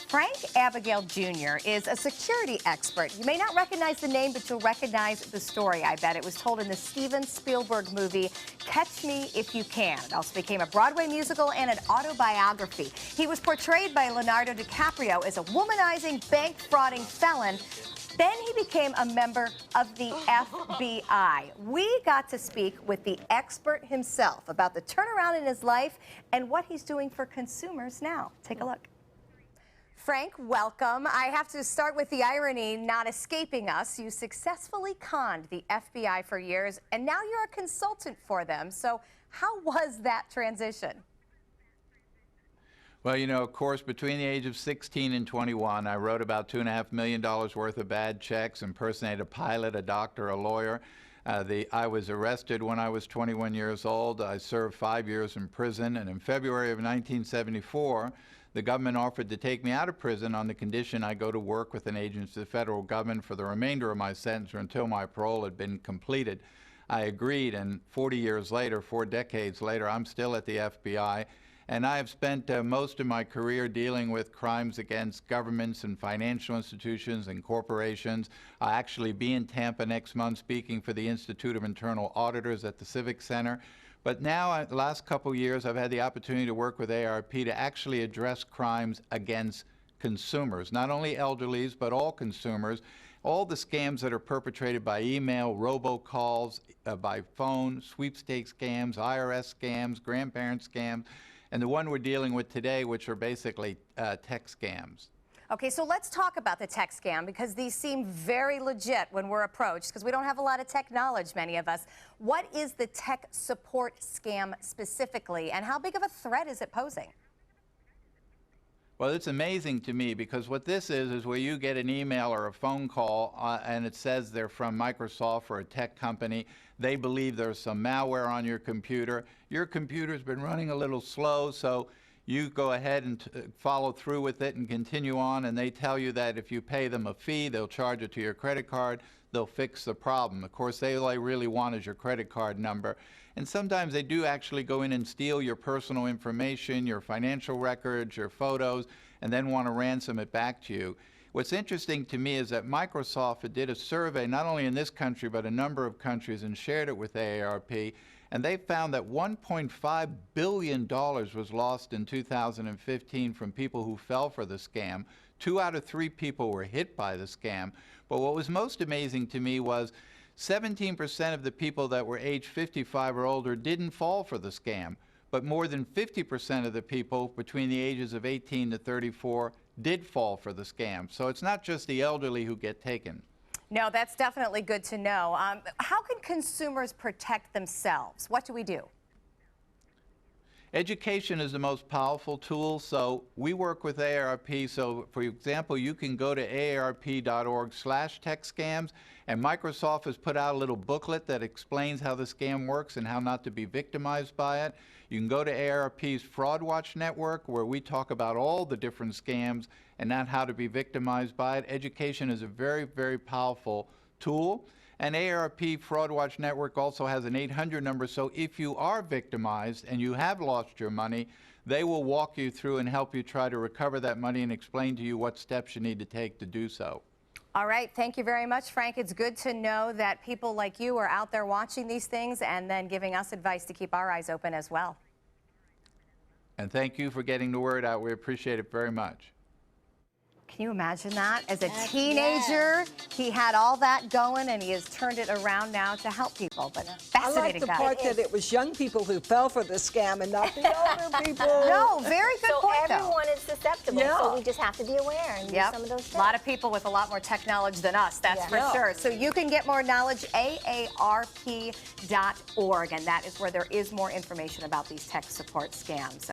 Frank Abagnale Jr. is a security expert. You may not recognize the name, but you'll recognize the story, I bet. It was told in the Steven Spielberg movie, Catch Me If You Can. It also became a Broadway musical and an autobiography. He was portrayed by Leonardo DiCaprio as a womanizing, bank-frauding felon. Then he became a member of the FBI. We got to speak with the expert himself about the turnaround in his life and what he's doing for consumers now. Take a look. Frank, welcome. I have to start with the irony not escaping us. You successfully conned the FBI for years, and now you're a consultant for them. So how was that transition? Well, you know, of course, between the age of 16 and 21, I wrote about $2.5 million worth of bad checks, impersonated a pilot, a doctor, a lawyer. I was arrested when I was 21 years old. I served 5 years in prison, and in February of 1974, the government offered to take me out of prison on the condition I go to work with an agency of the federal government for the remainder of my sentence or until my parole had been completed. I agreed, and 40 years later, 4 decades later, I'm still at the FBI. And I have spent most of my career dealing with crimes against governments and financial institutions and corporations. I'll actually be in Tampa next month speaking for the Institute of Internal Auditors at the Civic Center. But now, the last couple of years, I've had the opportunity to work with ARP to actually address crimes against consumers, not only elderlies, but all consumers. All the scams that are perpetrated by email, robocalls, by phone, sweepstakes scams, IRS scams, grandparent scams, and the one we're dealing with today, which are basically tech scams. Okay, so let's talk about the tech scam, because these seem very legit when we're approached, because we don't have a lot of tech knowledge, many of us. What is the tech support scam specifically, and how big of a threat is it posing? Well, it's amazing to me, because what this is where you get an email or a phone call and it says they're from Microsoft or a tech company. They believe there's some malware on your computer. Your computer's been running a little slow, so you go ahead and follow through with it and continue on, and they tell you that if you pay them a fee, they'll charge it to your credit card, they'll fix the problem. Of course, all they really want is your credit card number. And sometimes they do actually go in and steal your personal information, your financial records, your photos, and then want to ransom it back to you. What's interesting to me is that Microsoft did a survey, not only in this country, but a number of countries, and shared it with AARP, and they found that $1.5 billion was lost in 2015 from people who fell for the scam. 2 out of 3 people were hit by the scam. But what was most amazing to me was 17% of the people that were age 55 or older didn't fall for the scam, but more than 50% of the people between the ages of 18 to 34 did fall for the scam. So it's not just the elderly who get taken. No, that's definitely good to know. How can consumers protect themselves? What do we do? Education is the most powerful tool, so we work with AARP. So, for example, you can go to aarp.org/techscams, and Microsoft has put out a little booklet that explains how the scam works and how not to be victimized by it. You can go to AARP's Fraud Watch Network, where we talk about all the different scams and not how to be victimized by it. Education is a very, very powerful tool. And AARP Fraud Watch Network also has an 800 number, so if you are victimized and you have lost your money, they will walk you through and help you try to recover that money and explain to you what steps you need to take to do so. All right, thank you very much, Frank. It's good to know that people like you are out there watching these things and then giving us advice to keep our eyes open as well. And thank you for getting the word out. We appreciate it very much. Can you imagine that? As a teenager, he had all that going, and he has turned it around now to help people. But fascinating I like the guy. part that it was young people who fell for the scam and not the older people. No, very good point, So everyone is susceptible, so we just have to be aware and use some of those tips. A lot of people with a lot more tech knowledge than us, that's for sure. So you can get more knowledge, aarp.org, and that is where there is more information about these tech support scams.